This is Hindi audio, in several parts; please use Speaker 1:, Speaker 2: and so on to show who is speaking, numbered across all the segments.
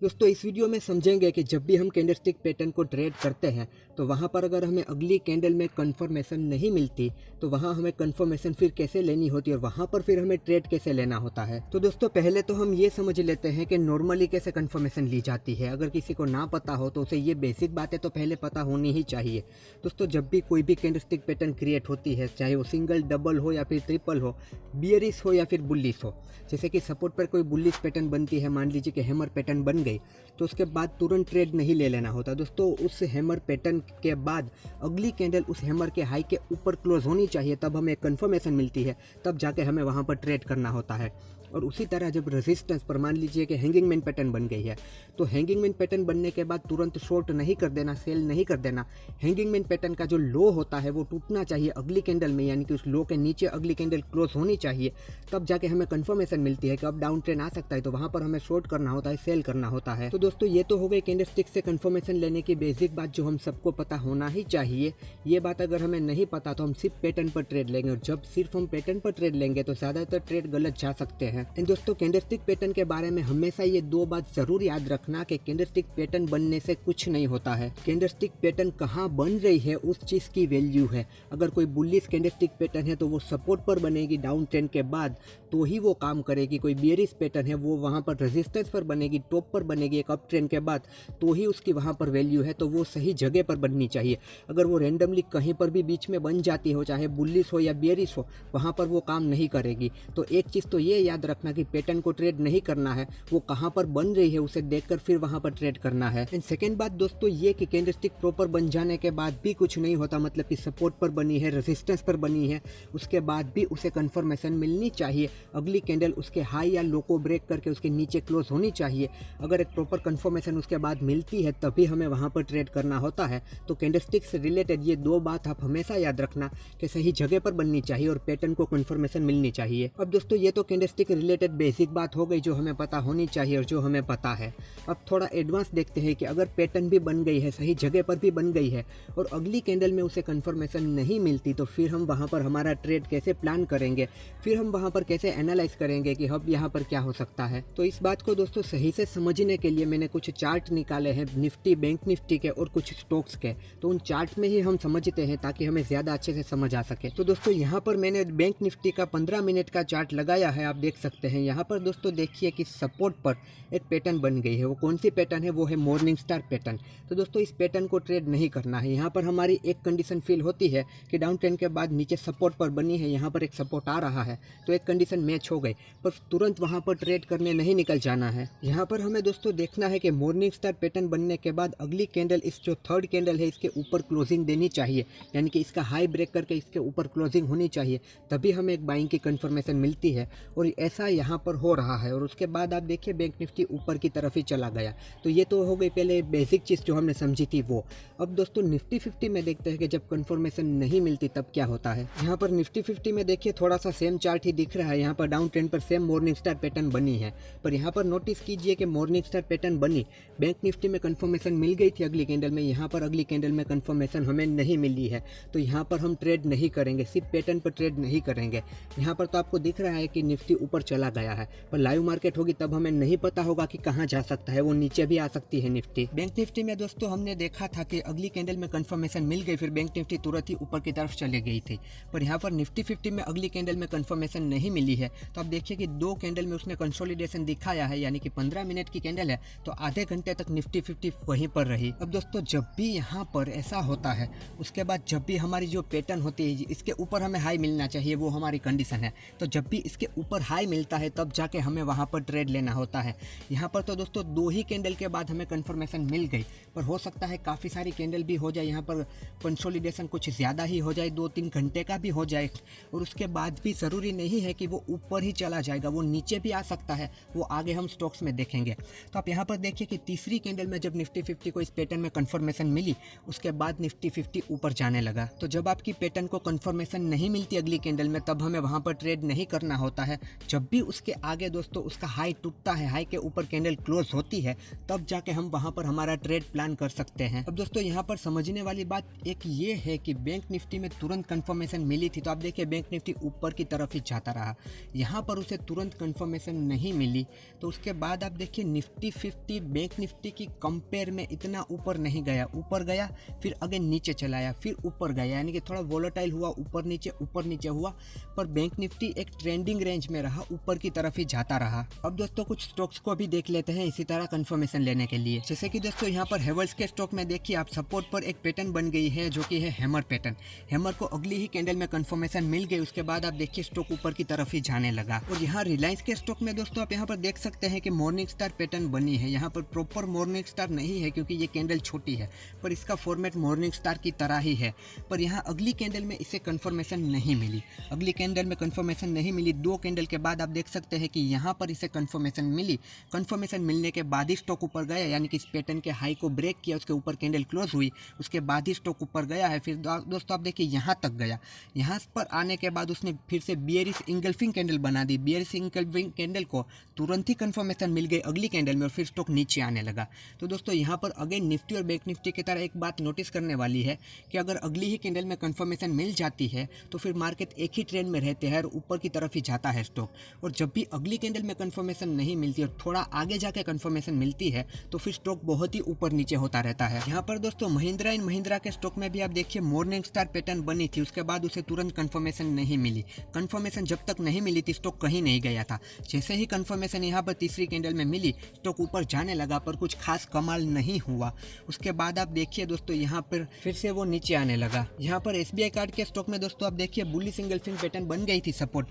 Speaker 1: दोस्तों इस वीडियो में समझेंगे कि जब भी हम कैंडलस्टिक पैटर्न को ट्रेड करते हैं तो वहाँ पर अगर हमें अगली कैंडल में कंफर्मेशन नहीं मिलती तो वहाँ हमें कंफर्मेशन फिर कैसे लेनी होती है और वहाँ पर फिर हमें ट्रेड कैसे लेना होता है। तो दोस्तों पहले तो हम ये समझ लेते हैं कि नॉर्मली कैसे कंफर्मेशन ली जाती है। अगर किसी को ना पता हो तो उसे ये बेसिक बातें तो पहले पता होनी ही चाहिए। दोस्तों जब भी कोई भी कैंडलस्टिक पैटर्न क्रिएट होती है, चाहे वो सिंगल, डबल हो या फिर ट्रिपल हो, बियरिश हो या फिर बुलिश हो, जैसे कि सपोर्ट पर कोई बुलिश पैटर्न बनती है, मान लीजिए कि हैमर पैटर्न बन गई, तो उसके बाद तुरंत ट्रेड नहीं ले लेना होता। दोस्तों उस हैमर पैटर्न के बाद अगली कैंडल उस हैमर के हाई के ऊपर क्लोज होनी चाहिए, तब हमें कंफर्मेशन मिलती है, तब जाके हमें वहाँ पर ट्रेड करना होता है। और उसी तरह जब रेजिस्टेंस पर मान लीजिए कि हैंगिंग मैन पैटर्न बन गई है, तो हैंगिंग मैन पैटर्न बनने के बाद तुरंत शॉर्ट नहीं कर देना, सेल नहीं कर देना। हैंगिंग मैन पैटर्न का जो लो होता है वो टूटना चाहिए अगली कैंडल में, यानी कि उस लो के नीचे अगली कैंडल क्लोज होनी चाहिए, तब जाके हमें कंफर्मेशन मिलती है कि अब डाउन ट्रेंड आ सकता है, तो वहाँ पर हमें शॉर्ट करना होता है, सेल करना होता है। तो दोस्तों ये तो हो गई कैंडलस्टिक से कंफर्मेशन लेने की बेसिक बात जो हम सबको पता होना ही चाहिए। ये बात अगर हमें नहीं पता तो हम सिर्फ पैटर्न पर ट्रेड लेंगे, और जब सिर्फ हम पैटर्न पर ट्रेड लेंगे तो ज़्यादातर ट्रेड गलत जा सकते हैं। एंड दोस्तों कैंडलस्टिक पैटर्न के बारे में हमेशा ये दो बात जरूर याद रखना कि कैंडलस्टिक पैटर्न बनने से कुछ नहीं होता है। कैंडलस्टिक पैटर्न कहाँ बन रही है उस चीज़ की वैल्यू है। अगर कोई बुलिश कैंडलस्टिक पैटर्न है तो वो सपोर्ट पर बनेगी डाउन ट्रेंड के बाद, तो ही वो काम करेगी। कोई बेयरिश पैटर्न है वो वहाँ पर रेजिस्टेंस पर बनेगी, टॉप पर बनेगी एक अप ट्रेंड के बाद, तो ही उसकी वहाँ पर वैल्यू है। तो वो सही जगह पर बननी चाहिए। अगर वो रेंडमली कहीं पर भी बीच में बन जाती हो, चाहे बुलिश हो या बेयरिश हो, वहाँ पर वो काम नहीं करेगी। तो एक चीज़ तो ये याद रखना कि पैटर्न को ट्रेड नहीं करना है, वो कहाँ पर बन रही है उसे देखकर फिर वहाँ पर ट्रेड करना है। एंड सेकेंड बात दोस्तों ये कि कैंडलस्टिक प्रॉपर बन जाने के बाद भी कुछ नहीं होता, मतलब कि सपोर्ट पर बनी है, रेजिस्टेंस पर बनी है, उसके बाद भी उसे कंफर्मेशन मिलनी चाहिए। अगली कैंडल उसके हाई या लो को ब्रेक करके उसके नीचे क्लोज होनी चाहिए। अगर एक प्रॉपर कंफर्मेशन उसके बाद मिलती है तभी हमें वहाँ पर ट्रेड करना होता है। तो कैंडलस्टिक से रिलेटेड ये दो बात आप हमेशा याद रखना कि सही जगह पर बननी चाहिए और पैटर्न को कंफर्मेशन मिलनी चाहिए। अब दोस्तों ये तो कैंडलस्टिक रिलेटेड बेसिक बात हो गई जो हमें पता होनी चाहिए और जो हमें पता है। अब थोड़ा एडवांस देखते हैं कि अगर पैटर्न भी बन गई है, सही जगह पर भी बन गई है और अगली कैंडल में उसे कंफर्मेशन नहीं मिलती, तो फिर हम वहाँ पर हमारा ट्रेड कैसे प्लान करेंगे, फिर हम वहाँ पर कैसे एनालाइज करेंगे कि अब यहाँ पर क्या हो सकता है। तो इस बात को दोस्तों सही से समझने के लिए मैंने कुछ चार्ट निकाले हैं निफ्टी, बैंक निफ्टी के और कुछ स्टॉक्स के। तो उन चार्ट में ही हम समझते हैं ताकि हमें ज़्यादा अच्छे से समझ आ सके। तो दोस्तों यहाँ पर मैंने बैंक निफ्टी का 15 मिनट का चार्ट लगाया है, आप देख सकते हैं। यहाँ पर दोस्तों देखिए कि सपोर्ट पर एक पैटर्न बन गई है। वो कौन सी पैटर्न है? वो है मॉर्निंग स्टार पैटर्न। तो दोस्तों इस पैटर्न को ट्रेड नहीं करना है। यहाँ पर हमारी एक कंडीशन फील होती है कि डाउन ट्रेंड के बाद नीचे सपोर्ट पर बनी है, यहाँ पर एक सपोर्ट आ रहा है, तो एक कंडीशन मैच हो गई, पर तुरंत वहाँ पर ट्रेड करने नहीं निकल जाना है। यहाँ पर हमें दोस्तों देखना है कि मॉर्निंग स्टार पैटर्न बनने के बाद अगली कैंडल, इस जो थर्ड कैंडल है, इसके ऊपर क्लोजिंग देनी चाहिए, यानी कि इसका हाई ब्रेक करके इसके ऊपर क्लोजिंग होनी चाहिए, तभी हमें एक बाइंग की कंफर्मेशन मिलती है। और ऐसा यहाँ पर हो रहा है। और उसके बाद आप देखिए बैंक निफ्टी ऊपर की तरफ ही चला गया। तो ये तो हो गई पहले बेसिक चीज़ जो हमने समझी थी वो। अब दोस्तों निफ्टी 50 में देखते हैं कि जब कंफर्मेशन नहीं मिलती तब क्या होता है। यहाँ पर निफ्टी 50 में देखिए थोड़ा सा सेम चार्ट ही दिख रहा है। यहाँ पर डाउन ट्रेंड पर सेम मॉर्निंग स्टार पैटर्न बनी है, पर यहाँ पर नोटिस कीजिए कि मॉर्निंग स्टार पैटर्न बनी, बैंक निफ्टी में कंफर्मेशन मिल गई थी अगली कैंडल में, यहाँ पर अगली कैंडल में कंफर्मेशन हमें नहीं मिली है। तो यहाँ पर हम ट्रेड नहीं करेंगे, सिर्फ पैटर्न पर ट्रेड नहीं करेंगे। यहाँ पर तो आपको दिख रहा है कि निफ्टी ऊपर चला गया है, पर लाइव मार्केट होगी तब हमें नहीं पता होगा कि कहाँ जा सकता है, वो नीचे भी आ सकती है निफ्टी। बैंक निफ्टी में दोस्तों हमने देखा था कि अगली कैंडल में कंफर्मेशन मिल गई, फिर बैंक निफ्टी तुरंत ही ऊपर की तरफ चले गई थी। पर यहाँ पर निफ्टी 50 में अगली कैंडल में कंफर्मेशन नहीं मिली है। तो आप देखिए कि दो कैंडल में उसने कंसोलिडेशन दिखाया है, यानी कि 15 मिनट की कैंडल है, तो आधे घंटे तक निफ्टी 50 वहीं पर रही। अब दोस्तों जब भी यहाँ पर ऐसा होता है, उसके बाद जब भी हमारी जो पैटर्न होती है इसके ऊपर हमें हाई मिलना चाहिए, वो हमारी कंडीशन है। तो जब भी इसके ऊपर हाई मिलता है तब जाके हमें वहाँ पर ट्रेड लेना होता है। यहाँ पर तो दोस्तों दो ही कैंडल के बाद हमें कंफर्मेशन मिल गई, पर हो सकता है काफ़ी सारी कैंडल भी हो जाए, यहाँ पर कंसोलिडेशन कुछ ज़्यादा ही हो जाए, 2-3 घंटे का भी हो जाए, और उसके बाद भी ज़रूरी नहीं है कि वो ऊपर ही चला जाएगा, वो नीचे भी आ सकता है, वो आगे हम स्टॉक्स में देखेंगे। तो आप यहाँ पर देखिए कि तीसरी कैंडल में जब निफ्टी 50 को इस पैटर्न में कंफर्मेशन मिली, उसके बाद निफ्टी 50 ऊपर जाने लगा। तो जब आपकी पैटर्न को कंफर्मेशन नहीं मिलती अगली कैंडल में, तब हमें वहाँ पर ट्रेड नहीं करना होता है। जब जब भी उसके आगे दोस्तों उसका हाई टूटता है, हाई के ऊपर कैंडल क्लोज होती है, तब जाके हम वहाँ पर हमारा ट्रेड प्लान कर सकते हैं। अब दोस्तों यहाँ पर समझने वाली बात एक ये है कि बैंक निफ्टी में तुरंत कंफर्मेशन मिली थी, तो आप देखिए बैंक निफ्टी ऊपर की तरफ ही जाता रहा, यहाँ पर उसे तुरंत कंफर्मेशन नहीं मिली। तो उसके बाद आप देखिए निफ्टी 50 बैंक निफ्टी की कंपेयर में इतना ऊपर नहीं गया, ऊपर गया फिर अगेन नीचे चला आया, फिर ऊपर गया, यानी कि थोड़ा वोलेटाइल हुआ, ऊपर नीचे हुआ, पर बैंक निफ्टी एक ट्रेंडिंग रेंज में रहा, ऊपर की तरफ ही जाता रहा। अब दोस्तों कुछ स्टॉक्स को भी देख लेते हैं इसी तरह कंफर्मेशन लेने के लिए। जैसे कि दोस्तों यहाँ पर हेवल्स के स्टॉक में देखिए आप सपोर्ट पर एक पैटर्न बन गई है जो कि है हैमर पैटर्न। हैमर को अगली ही कैंडल में कंफर्मेशन मिल गई, उसके बाद आप देखिए स्टॉक ऊपर की तरफ ही जाने लगा। और यहाँ रिलायंस के स्टॉक में दोस्तों आप यहाँ पर देख सकते हैं कि मॉर्निंग स्टार पैटर्न बनी है। यहाँ पर प्रॉपर मॉर्निंग स्टार नहीं है क्योंकि ये कैंडल छोटी है, पर इसका फॉर्मेट मॉर्निंग स्टार की तरह ही है। पर यहाँ अगली कैंडल में इसे कंफर्मेशन नहीं मिली, अगली कैंडल में कंफर्मेशन नहीं मिली। 2 कैंडल के बाद आप देख सकते हैं कि यहाँ पर इसे कंफर्मेशन मिली। कंफर्मेशन मिलने के बाद ही स्टॉक ऊपर गया, यानी कि इस पैटर्न के हाई को ब्रेक किया, उसके ऊपर कैंडल क्लोज हुई, उसके बाद ही स्टॉक ऊपर गया है। फिर दोस्तों आप देखिए यहाँ तक गया, यहाँ पर आने के बाद उसने फिर से बियरिश इंगल्फिंग कैंडल बना दी। बियरिश इंगल्फिंग कैंडल को तुरंत ही कंफर्मेशन मिल गई अगली कैंडल में और फिर स्टॉक नीचे आने लगा। तो दोस्तों यहाँ पर अगेन निफ्टी और बैंक निफ्टी की तरह एक बात नोटिस करने वाली है कि अगर अगली ही कैंडल में कंफर्मेशन मिल जाती है तो फिर मार्केट एक ही ट्रेंड में रहते हैं और ऊपर की तरफ ही जाता है स्टॉक। और जब भी अगली कैंडल में कंफर्मेशन नहीं मिलती और थोड़ा आगे जाके कंफर्मेशन मिलती है तो फिर स्टॉक बहुत ही ऊपर नीचे होता रहता है। यहाँ पर दोस्तों महिंद्रा एंड महिंद्रा के स्टॉक में भी आप देखिए मॉर्निंग स्टार पैटर्न बनी थी, उसके बाद उसे तुरंत कंफर्मेशन नहीं मिली। कंफर्मेशन जब तक नहीं मिली थी स्टॉक कहीं नहीं गया था। जैसे ही कंफर्मेशन यहाँ पर तीसरी कैंडल में मिली स्टॉक ऊपर जाने लगा, पर कुछ खास कमाल नहीं हुआ। उसके बाद आप देखिए दोस्तों यहाँ पर फिर से वो नीचे आने लगा। यहाँ पर SBI कार्ड के स्टॉक में दोस्तों आप देखिए बुलिश इंगल्फिंग पैटर्न बन गई थी सपोर्ट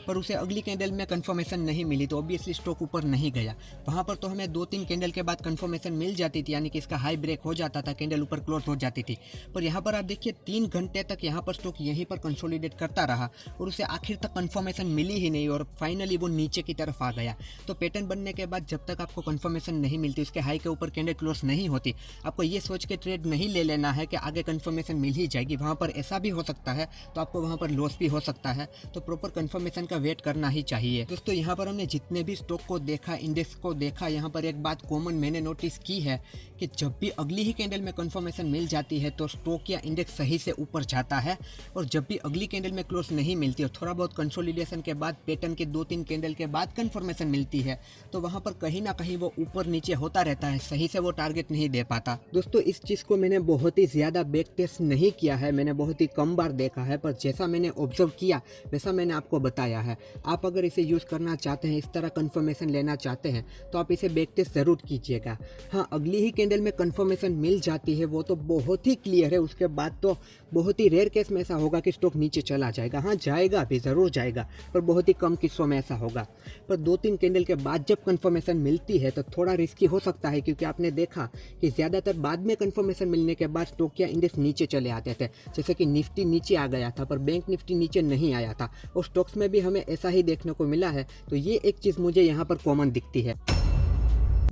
Speaker 1: पर उसे अगली कैंडल में कंफर्मेशन नहीं मिली, तो ऑब्वियसली स्टॉक ऊपर नहीं गया। वहाँ पर तो हमें 2-3 कैंडल के बाद कंफर्मेशन मिल जाती थी, यानी कि इसका हाई ब्रेक हो जाता था, कैंडल ऊपर क्लोज हो जाती थी। पर यहाँ पर आप देखिए 3 घंटे तक यहाँ पर स्टॉक यहीं पर कंसोलिडेट करता रहा और उसे आखिर तक कंफर्मेशन मिली ही नहीं और फाइनली वो नीचे की तरफ आ गया। तो पैटर्न बनने के बाद जब तक आपको कंफर्मेशन नहीं मिलती, उसके हाई के ऊपर कैंडल क्लोज नहीं होती, आपको ये सोच के ट्रेड नहीं ले लेना है कि आगे कंफर्मेशन मिल ही जाएगी। वहाँ पर ऐसा भी हो सकता है तो आपको वहाँ पर लॉस भी हो सकता है, तो प्रॉपर कंफर्मेशन का वेट करना ही चाहिए। दोस्तों यहाँ पर हमने जितने भी स्टॉक को देखा, इंडेक्स को देखा, यहाँ पर एक बात कॉमन मैंने नोटिस की है कि जब भी अगली ही कैंडल में कंफर्मेशन मिल जाती है तो स्टॉक या इंडेक्स सही से ऊपर जाता है, और जब भी अगली कैंडल में क्लोज नहीं मिलती और थोड़ा बहुत कंसोलिडेशन के बाद पैटर्न के 2-3 कैंडल के बाद कंफर्मेशन मिलती है तो वहाँ पर कहीं ना कहीं वो ऊपर नीचे होता रहता है, सही से वो टारगेट नहीं दे पाता। दोस्तों इस चीज़ को मैंने बहुत ही ज़्यादा बैक टेस्ट नहीं किया है, मैंने बहुत ही कम बार देखा है, पर जैसा मैंने ऑब्जर्व किया वैसा मैंने आपको बताया है। आप अगर इसे यूज़ करना चाहते हैं, इस तरह कंफर्मेशन लेना चाहते हैं तो आप इसे बैक टेस्ट ज़रूर कीजिएगा। हाँ, अगली ही कैंडल में कंफर्मेशन मिल जाती है वो तो बहुत ही क्लियर है, उसके बाद तो बहुत ही रेयर केस में ऐसा होगा कि स्टॉक नीचे चला जाएगा। हाँ जाएगा भी, ज़रूर जाएगा, पर बहुत ही कम किस्सों में ऐसा होगा। पर 2-3 कैंडल के बाद जब कंफर्मेशन मिलती है तो थोड़ा रिस्की हो सकता है, क्योंकि आपने देखा कि ज़्यादातर बाद में कंफर्मेशन मिलने के बाद स्टॉक या इंडेक्स नीचे चले आते थे। जैसे कि निफ्टी नीचे आ गया था पर बैंक निफ्टी नीचे नहीं आया था, और स्टॉक्स में भी हमें ऐसा ही देखने को मिला है। तो ये एक चीज़ मुझे यहाँ पर कॉमन दिखती है।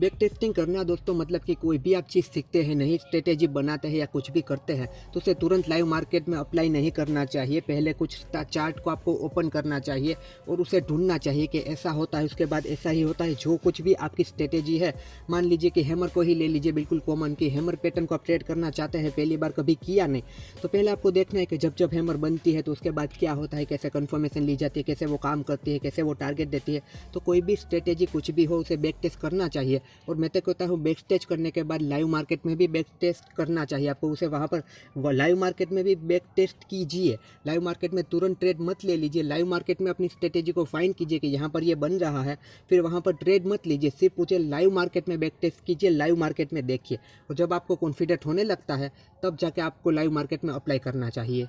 Speaker 1: बैक टेस्टिंग करना दोस्तों मतलब कि कोई भी आप चीज़ सीखते हैं, नई स्ट्रेटेजी बनाते हैं या कुछ भी करते हैं तो उसे तुरंत लाइव मार्केट में अप्लाई नहीं करना चाहिए। पहले कुछ चार्ट को आपको ओपन करना चाहिए और उसे ढूंढना चाहिए कि ऐसा होता है, उसके बाद ऐसा ही होता है। जो कुछ भी आपकी स्ट्रेटेजी है, मान लीजिए कि हैमर को ही ले लीजिए, बिल्कुल कॉमन कि हैमर पैटर्न को आप ट्रेड करना चाहते हैं, पहली बार कभी किया नहीं, तो पहले आपको देखना है कि जब जब हैमर बनती है तो उसके बाद क्या होता है, कैसे कन्फर्मेशन ली जाती है, कैसे वो काम करती है, कैसे वो टारगेट देती है। तो कोई भी स्ट्रेटेजी कुछ भी हो उसे बैक टेस्ट करना चाहिए। और मैं तो कहता हूँ बैक टेस्ट करने के बाद लाइव मार्केट में भी बैक टेस्ट करना चाहिए आपको। उसे वहाँ पर लाइव मार्केट में भी बैक टेस्ट कीजिए। लाइव मार्केट में तुरंत ट्रेड मत ले लीजिए, लाइव मार्केट में अपनी स्ट्रेटेजी को फाइंड कीजिए कि यहाँ पर ये बन रहा है, फिर वहाँ पर ट्रेड मत लीजिए, सिर्फ उसे लाइव मार्केट में बैक टेस्ट कीजिए, लाइव मार्केट में देखिए। और जब आपको कॉन्फिडेंट होने लगता है तब जाके आपको लाइव मार्केट में अप्लाई करना चाहिए।